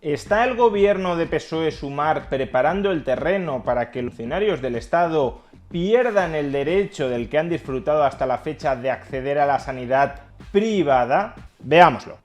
¿Está el gobierno de PSOE-Sumar preparando el terreno para que los funcionarios del Estado pierdan el derecho del que han disfrutado hasta la fecha de acceder a la sanidad privada? Veámoslo.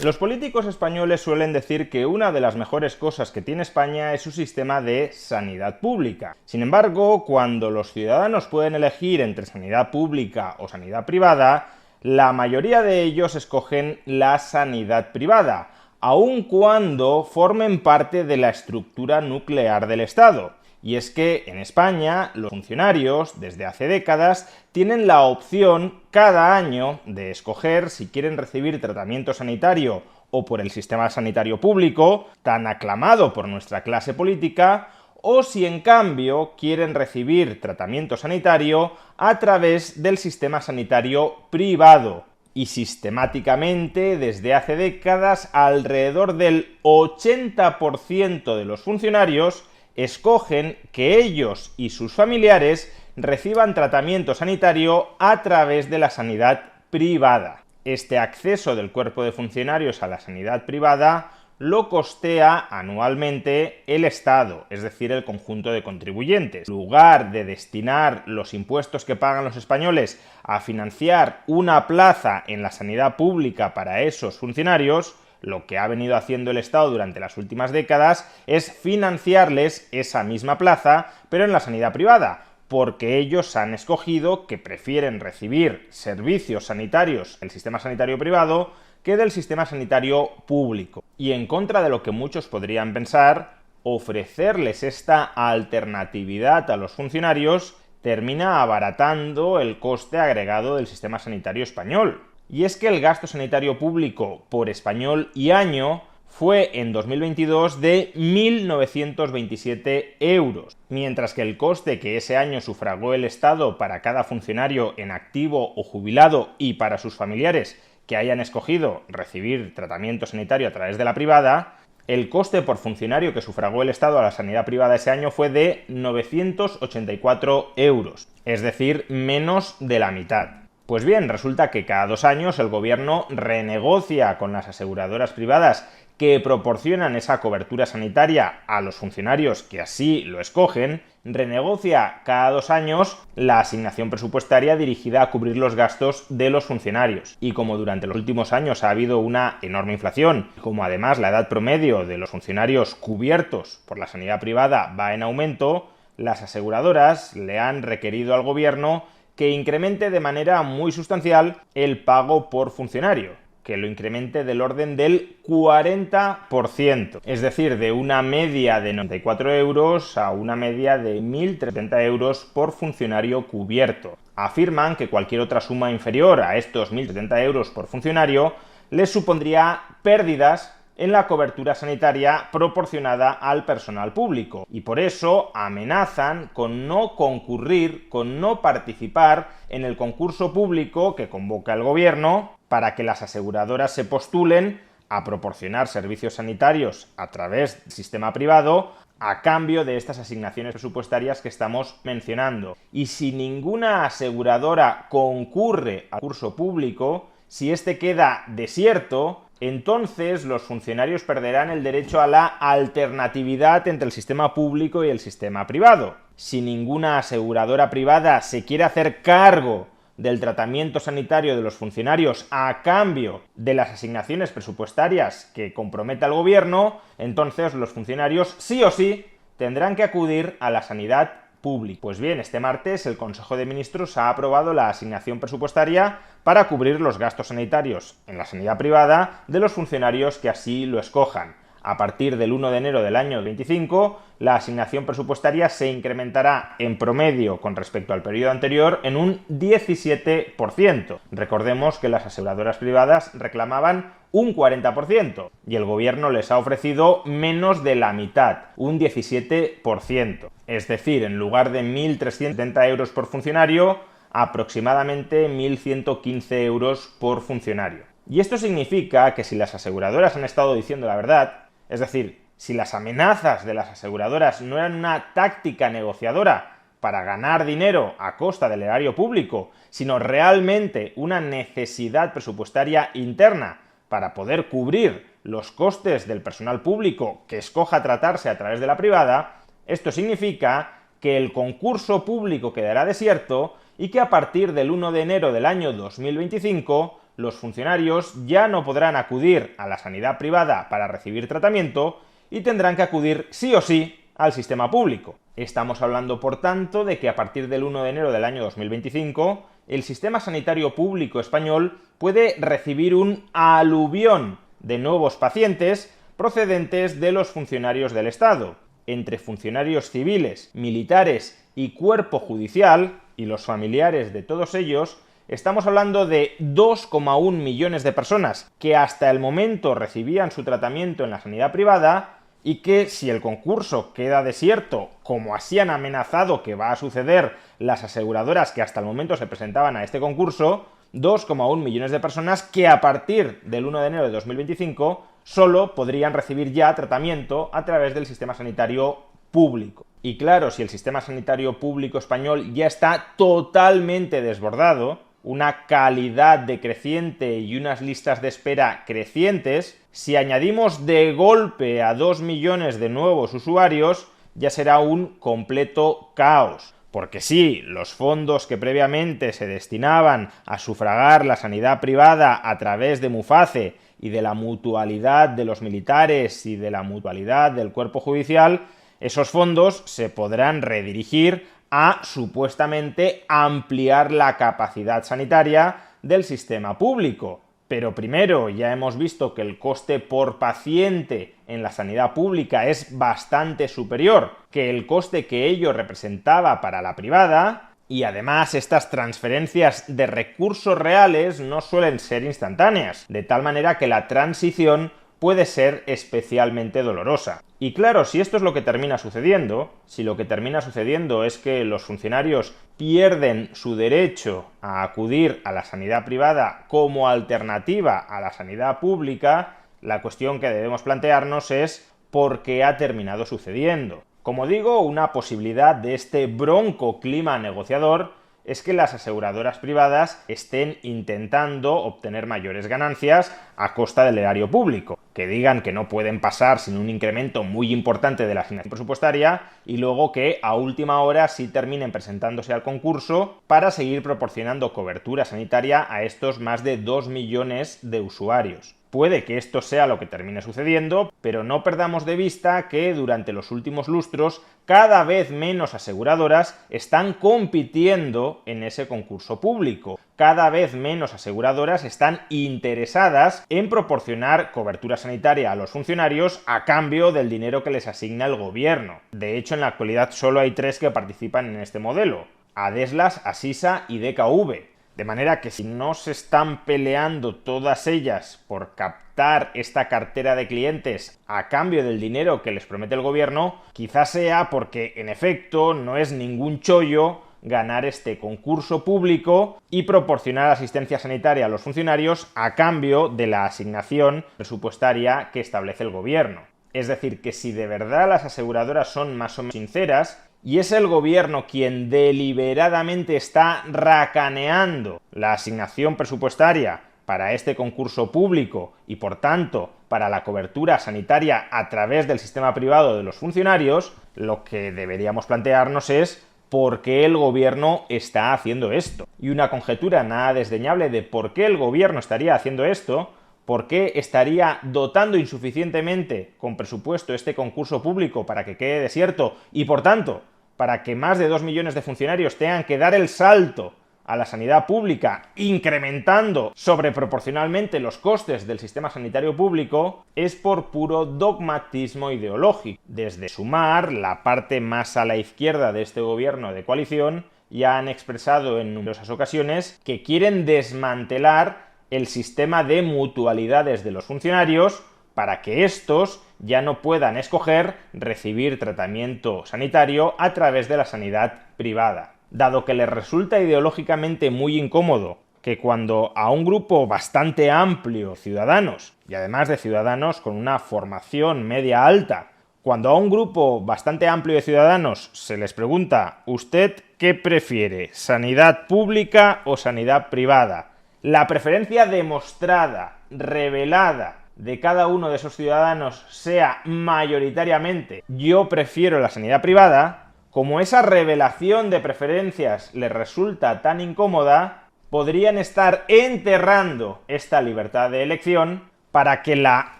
Los políticos españoles suelen decir que una de las mejores cosas que tiene España es su sistema de sanidad pública. Sin embargo, cuando los ciudadanos pueden elegir entre sanidad pública o sanidad privada, la mayoría de ellos escogen la sanidad privada, aun cuando formen parte de la estructura nuclear del Estado. Y es que en España los funcionarios, desde hace décadas, tienen la opción cada año de escoger si quieren recibir tratamiento sanitario o por el sistema sanitario público, tan aclamado por nuestra clase política, o si en cambio quieren recibir tratamiento sanitario a través del sistema sanitario privado. Y sistemáticamente, desde hace décadas, alrededor del 80% de los funcionarios escogen que ellos y sus familiares reciban tratamiento sanitario a través de la sanidad privada. Este acceso del cuerpo de funcionarios a la sanidad privada lo costea anualmente el Estado, es decir, el conjunto de contribuyentes. En lugar de destinar los impuestos que pagan los españoles a financiar una plaza en la sanidad pública para esos funcionarios, lo que ha venido haciendo el Estado durante las últimas décadas es financiarles esa misma plaza, pero en la sanidad privada, porque ellos han escogido que prefieren recibir servicios sanitarios del sistema sanitario privado que del sistema sanitario público. Y en contra de lo que muchos podrían pensar, ofrecerles esta alternatividad a los funcionarios termina abaratando el coste agregado del sistema sanitario español. Y es que el gasto sanitario público por español y año fue en 2022 de 1.927 euros, mientras que el coste que ese año sufragó el Estado para cada funcionario en activo o jubilado y para sus familiares que hayan escogido recibir tratamiento sanitario a través de la privada, el coste por funcionario que sufragó el Estado a la sanidad privada ese año fue de 984 euros, es decir, menos de la mitad. Pues bien, resulta que cada 2 años el gobierno renegocia con las aseguradoras privadas que proporcionan esa cobertura sanitaria a los funcionarios que así lo escogen, renegocia cada 2 años la asignación presupuestaria dirigida a cubrir los gastos de los funcionarios. Y como durante los últimos años ha habido una enorme inflación, como además la edad promedio de los funcionarios cubiertos por la sanidad privada va en aumento, las aseguradoras le han requerido al gobierno que incremente de manera muy sustancial el pago por funcionario, que lo incremente del orden del 40%, es decir, de una media de 94 euros a una media de 1.030 euros por funcionario cubierto. Afirman que cualquier otra suma inferior a estos 1.030 euros por funcionario les supondría pérdidas en la cobertura sanitaria proporcionada al personal público, y por eso amenazan con no concurrir, con no participar en el concurso público que convoca el gobierno para que las aseguradoras se postulen a proporcionar servicios sanitarios a través del sistema privado a cambio de estas asignaciones presupuestarias que estamos mencionando. Y si ninguna aseguradora concurre al concurso público, si este queda desierto, entonces los funcionarios perderán el derecho a la alternatividad entre el sistema público y el sistema privado. Si ninguna aseguradora privada se quiere hacer cargo del tratamiento sanitario de los funcionarios a cambio de las asignaciones presupuestarias que comprometa el gobierno, entonces los funcionarios sí o sí tendrán que acudir a la sanidad pública. Pues bien, este martes el Consejo de Ministros ha aprobado la asignación presupuestaria para cubrir los gastos sanitarios en la sanidad privada de los funcionarios que así lo escojan. A partir del 1 de enero del año 25, la asignación presupuestaria se incrementará en promedio con respecto al periodo anterior en un 17%. Recordemos que las aseguradoras privadas reclamaban un 40% y el gobierno les ha ofrecido menos de la mitad, un 17%. Es decir, en lugar de 1.370 euros por funcionario, aproximadamente 1.115 euros por funcionario. Y esto significa que si las aseguradoras han estado diciendo la verdad, es decir, si las amenazas de las aseguradoras no eran una táctica negociadora para ganar dinero a costa del erario público, sino realmente una necesidad presupuestaria interna para poder cubrir los costes del personal público que escoja tratarse a través de la privada, esto significa que el concurso público quedará desierto y que a partir del 1 de enero del año 2025 los funcionarios ya no podrán acudir a la sanidad privada para recibir tratamiento y tendrán que acudir sí o sí al sistema público. Estamos hablando, por tanto, de que a partir del 1 de enero del año 2025 el sistema sanitario público español puede recibir un aluvión de nuevos pacientes procedentes de los funcionarios del Estado. Entre funcionarios civiles, militares y cuerpo judicial, y los familiares de todos ellos, estamos hablando de 2,1 millones de personas que hasta el momento recibían su tratamiento en la sanidad privada y que, si el concurso queda desierto, como así han amenazado que va a suceder las aseguradoras que hasta el momento se presentaban a este concurso, 2,1 millones de personas que a partir del 1 de enero de 2025 solo podrían recibir ya tratamiento a través del sistema sanitario público. Y claro, si el sistema sanitario público español ya está totalmente desbordado, una calidad decreciente y unas listas de espera crecientes, si añadimos de golpe a 2 millones de nuevos usuarios, ya será un completo caos. Porque sí, los fondos que previamente se destinaban a sufragar la sanidad privada a través de Muface y de la mutualidad de los militares y de la mutualidad del cuerpo judicial, esos fondos se podrán redirigir a supuestamente ampliar la capacidad sanitaria del sistema público. Pero primero, ya hemos visto que el coste por paciente en la sanidad pública es bastante superior que el coste que ello representaba para la privada, y además estas transferencias de recursos reales no suelen ser instantáneas, de tal manera que la transición puede ser especialmente dolorosa. Y claro, si esto es lo que termina sucediendo, si lo que termina sucediendo es que los funcionarios pierden su derecho a acudir a la sanidad privada como alternativa a la sanidad pública, la cuestión que debemos plantearnos es ¿por qué ha terminado sucediendo? Como digo, una posibilidad de este bronco clima negociador es que las aseguradoras privadas estén intentando obtener mayores ganancias a costa del erario público, que digan que no pueden pasar sin un incremento muy importante de la asignación presupuestaria y luego que a última hora sí terminen presentándose al concurso para seguir proporcionando cobertura sanitaria a estos más de 2 millones de usuarios. Puede que esto sea lo que termine sucediendo, pero no perdamos de vista que durante los últimos lustros cada vez menos aseguradoras están compitiendo en ese concurso público. Cada vez menos aseguradoras están interesadas en proporcionar cobertura sanitaria a los funcionarios a cambio del dinero que les asigna el gobierno. De hecho, en la actualidad solo hay 3 que participan en este modelo: Adeslas, Asisa y DKV. De manera que si no se están peleando todas ellas por captar esta cartera de clientes a cambio del dinero que les promete el gobierno, quizás sea porque, en efecto, no es ningún chollo ganar este concurso público y proporcionar asistencia sanitaria a los funcionarios a cambio de la asignación presupuestaria que establece el gobierno. Es decir, que si de verdad las aseguradoras son más o menos sinceras, y es el gobierno quien deliberadamente está racaneando la asignación presupuestaria para este concurso público y, por tanto, para la cobertura sanitaria a través del sistema privado de los funcionarios, lo que deberíamos plantearnos es ¿por qué el gobierno está haciendo esto? Y una conjetura nada desdeñable de por qué el gobierno estaría haciendo esto, por qué estaría dotando insuficientemente con presupuesto este concurso público para que quede desierto y, por tanto, para que más de 2 millones de funcionarios tengan que dar el salto a la sanidad pública, incrementando sobreproporcionalmente los costes del sistema sanitario público, es por puro dogmatismo ideológico. Desde Sumar, la parte más a la izquierda de este gobierno de coalición, ya han expresado en numerosas ocasiones que quieren desmantelar el sistema de mutualidades de los funcionarios para que estos ya no puedan escoger recibir tratamiento sanitario a través de la sanidad privada. Dado que les resulta ideológicamente muy incómodo que cuando a un grupo bastante amplio de ciudadanos, y además de ciudadanos con una formación media alta, cuando a un grupo bastante amplio de ciudadanos se les pregunta ¿usted qué prefiere, sanidad pública o sanidad privada?, la preferencia demostrada revelada de cada uno de esos ciudadanos sea mayoritariamente yo prefiero la sanidad privada, como esa revelación de preferencias les resulta tan incómoda, podrían estar enterrando esta libertad de elección para que la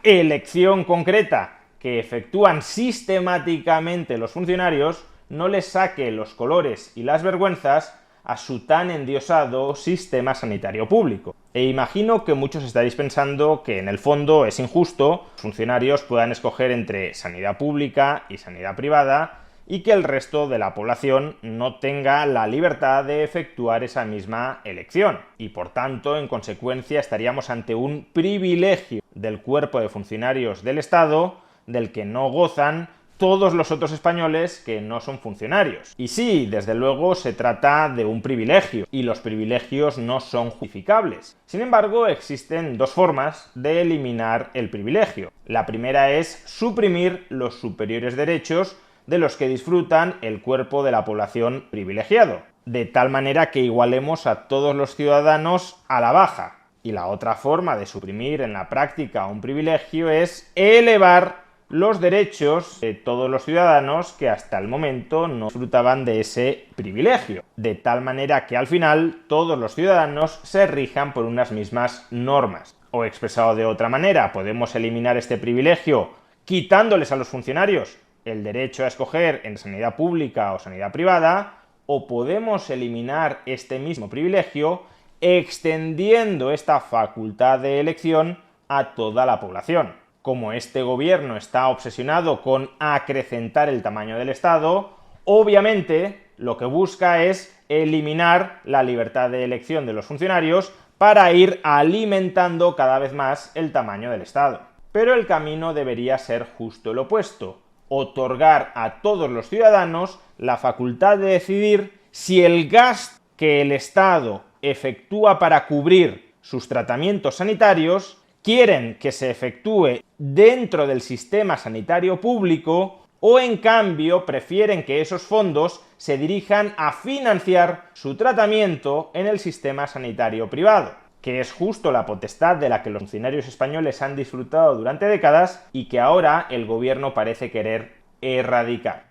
elección concreta que efectúan sistemáticamente los funcionarios no les saque los colores y las vergüenzas a su tan endiosado sistema sanitario público. E imagino que muchos estaréis pensando que en el fondo es injusto que los funcionarios puedan escoger entre sanidad pública y sanidad privada y que el resto de la población no tenga la libertad de efectuar esa misma elección. Y por tanto, en consecuencia, estaríamos ante un privilegio del cuerpo de funcionarios del Estado del que no gozan todos los otros españoles que no son funcionarios. Y sí, desde luego se trata de un privilegio, y los privilegios no son justificables. Sin embargo, existen dos formas de eliminar el privilegio. La primera es suprimir los superiores derechos de los que disfrutan el cuerpo de la población privilegiado, de tal manera que igualemos a todos los ciudadanos a la baja. Y la otra forma de suprimir en la práctica un privilegio es elevar los derechos de todos los ciudadanos que hasta el momento no disfrutaban de ese privilegio, de tal manera que al final todos los ciudadanos se rijan por unas mismas normas. O expresado de otra manera, podemos eliminar este privilegio quitándoles a los funcionarios el derecho a escoger en sanidad pública o sanidad privada, o podemos eliminar este mismo privilegio extendiendo esta facultad de elección a toda la población. Como este gobierno está obsesionado con acrecentar el tamaño del Estado, obviamente lo que busca es eliminar la libertad de elección de los funcionarios para ir alimentando cada vez más el tamaño del Estado. Pero el camino debería ser justo el opuesto: otorgar a todos los ciudadanos la facultad de decidir si el gasto que el Estado efectúa para cubrir sus tratamientos sanitarios quieren que se efectúe dentro del sistema sanitario público o en cambio prefieren que esos fondos se dirijan a financiar su tratamiento en el sistema sanitario privado, que es justo la potestad de la que los funcionarios españoles han disfrutado durante décadas y que ahora el gobierno parece querer erradicar.